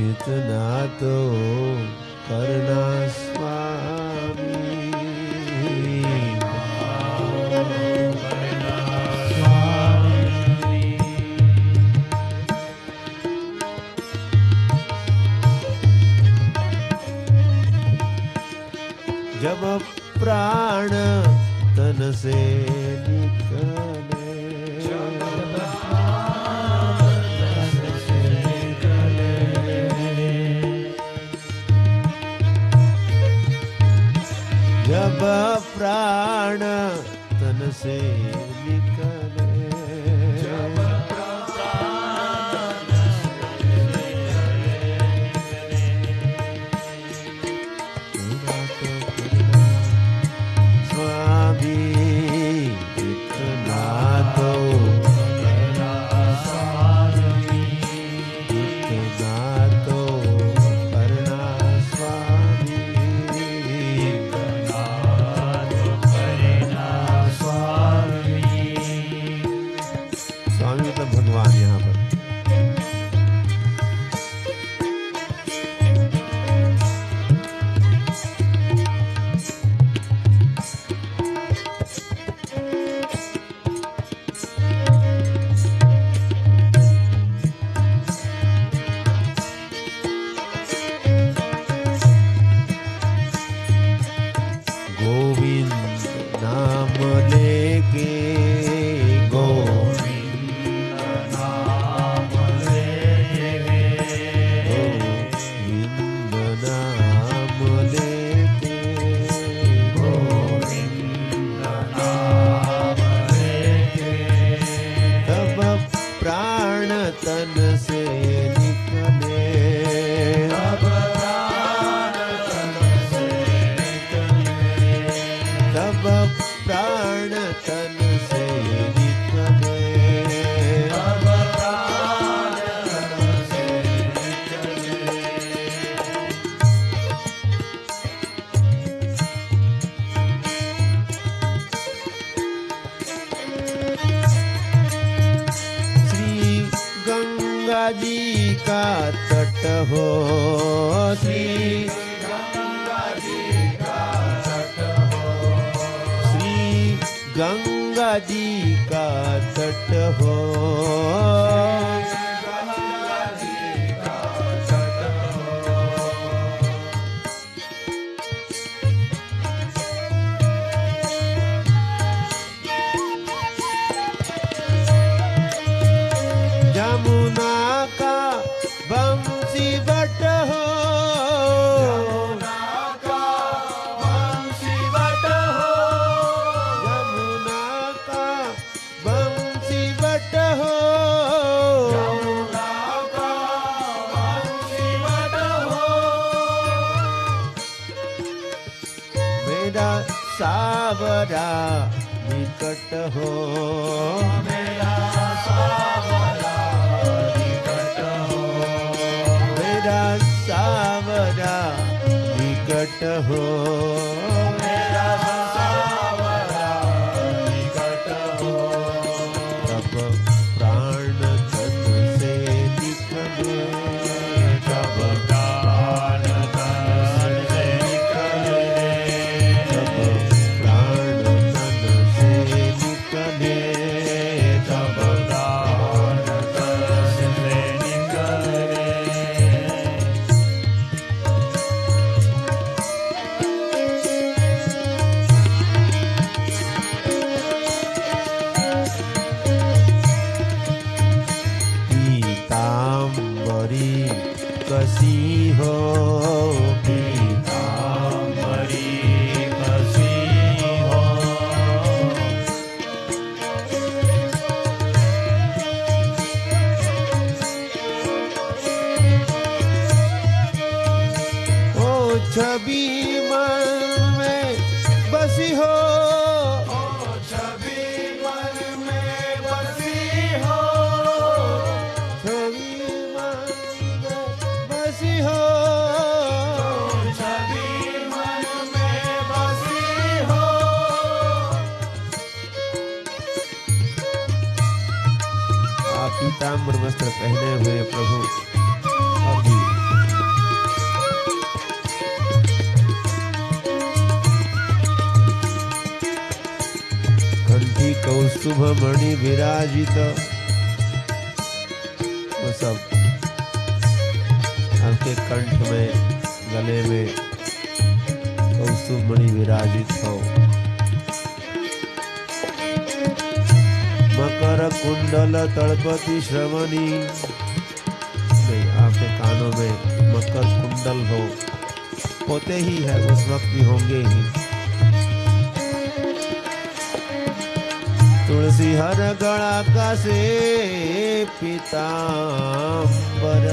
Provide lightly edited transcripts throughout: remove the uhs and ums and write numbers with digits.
इतना तो करना स्वामी। जब प्राण तन से निकले, जब प्राण तन से निकले, जी का तट हो, श्री गंगा जी का तट हो, श्री गंगा जी का तट हो, गंगा जी का तट हो। जमुना का बंसी बट हो, जमुना का बंसी बट हो, जमुना का बंसी बट हो, जमुना का बंसी बट हो। मेरा सावरा निकट हो, मेरा सावरा सावरा निकट हो, मेरा सावरा निकट हो। तब प्राण तन से निकले, तब प्राण तन से निकले, तब प्राण तन से निकले, तब प्राण तन से निकले। पीताम्बर वस्त्र पहने हुए प्रभु अभी कंठी कौस्तुभ मणि विराजित, वो सब आपके कंठ में गले में कौस्तुभ मणि विराजित हो। मकर कुंडल तड़पति श्रवणी, नहीं आपके कानों में मकर कुंडल हो, होते ही है, उस वक्त भी होंगे ही। तुलसी हर गणा का से पीताम्बर,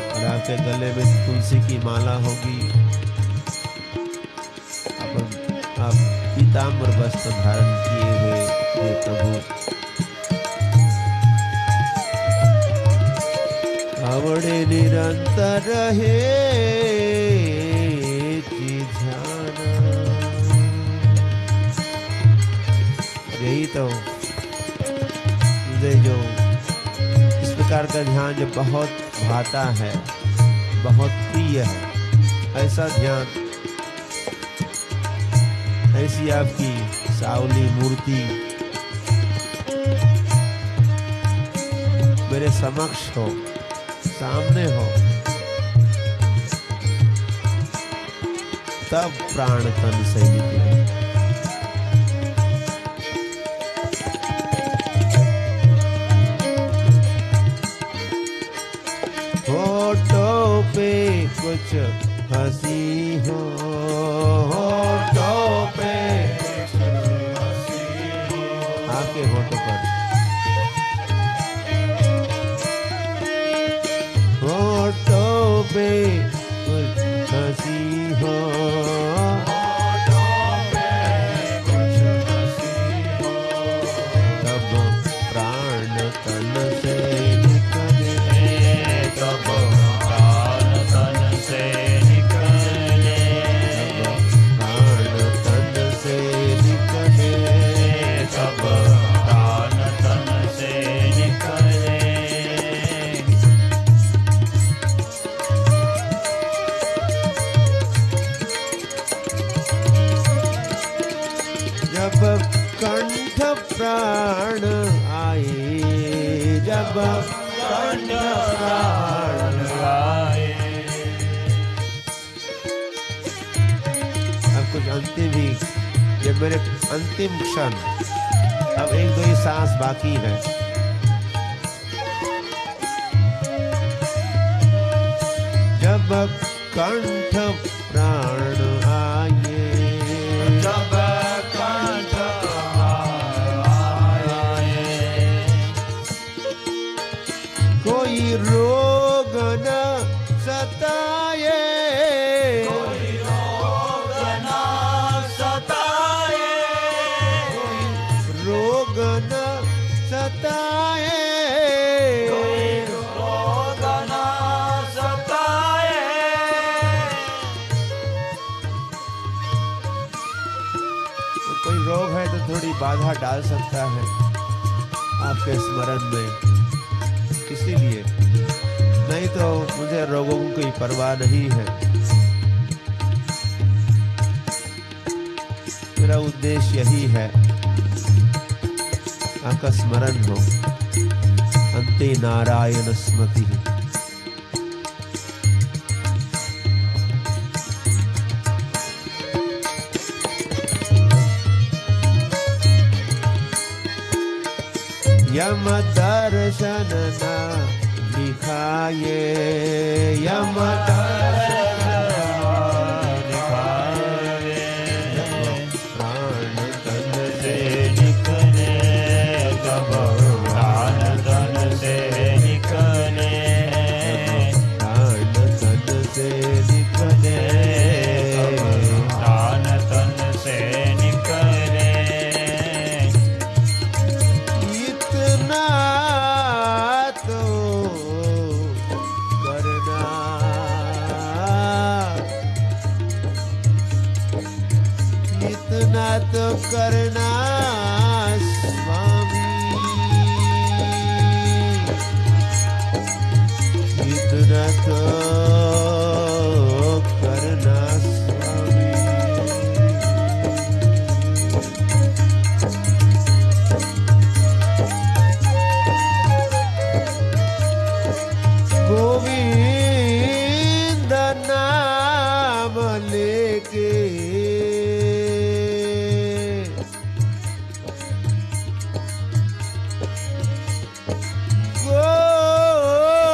और आपके गले में तुलसी की माला होगी। आप पीताम्बर वस्त्र धारण किए हुए हे प्रभु, आवड़े निरंतर रहे ध्यान। यही तो मुझे जो इस प्रकार का ध्यान जो बहुत भाता है, बहुत प्रिय है, ऐसा ध्यान, ऐसी आपकी सावली मूर्ति मेरे समक्ष हो, सामने हो, तब प्राण तन से निकले। होठों पे कुछ हंसी हो, होठों पे आपके होठों पर, होठों पे कुछ हंसी हो, होठों पे कुछ हंसी हो, तब प्राण तन से निकले, तब प्राण तन से निकले, तब प्राण तन से निकले, तब प्राण तन से निकले। जब कंठ प्राण आए, जब कंठ प्राण आए, अब कुछ अंतिम ही, जब मेरे अंतिम क्षण, अब एक दो ही सांस बाकी है। जब कंठ प्राण आए, जब कंठ प्राण आए, कोई रोग न सताए, कोई रोग न सताए, कोई रोग न सताए, कोई रोग न सताए। तो कोई रोग है तो थोड़ी बाधा डाल सकता है आपके स्मरण में, इसीलिए, नहीं तो मुझे रोगों की कोई परवाह नहीं है। मेरा उद्देश्य यही है, आपका स्मरण हो, अंते नारायण स्मृति। यम दर्शन ना दिखाए, यम दर्शन दिखाए, प्राण तन से निकले, तब प्राण तन से निकले, प्राण तन से निकले, प्राण तन से निकले। इतना तो करना, इतना तो करना स्वामी, के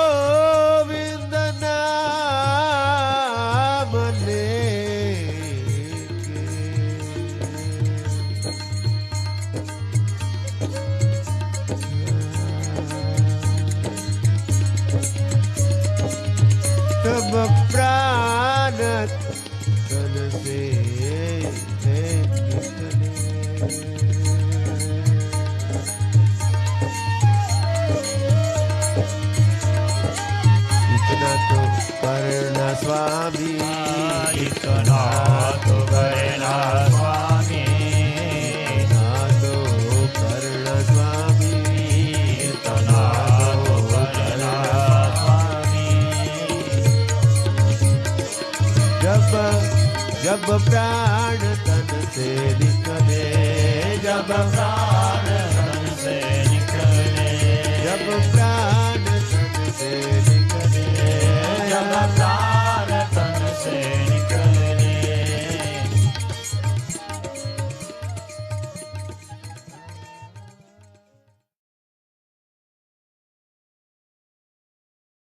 गोविंद नाम लेके तब प्राण तन से निकले। इतना तो करना स्वामी, इतना तो करना स्वामी, इतना तो करना स्वामी, इतना तो करना स्वामी। जब प्राण तन से निकले, जब प्राण तन से निकले, जब प्राण तन से निकले, जब प्राण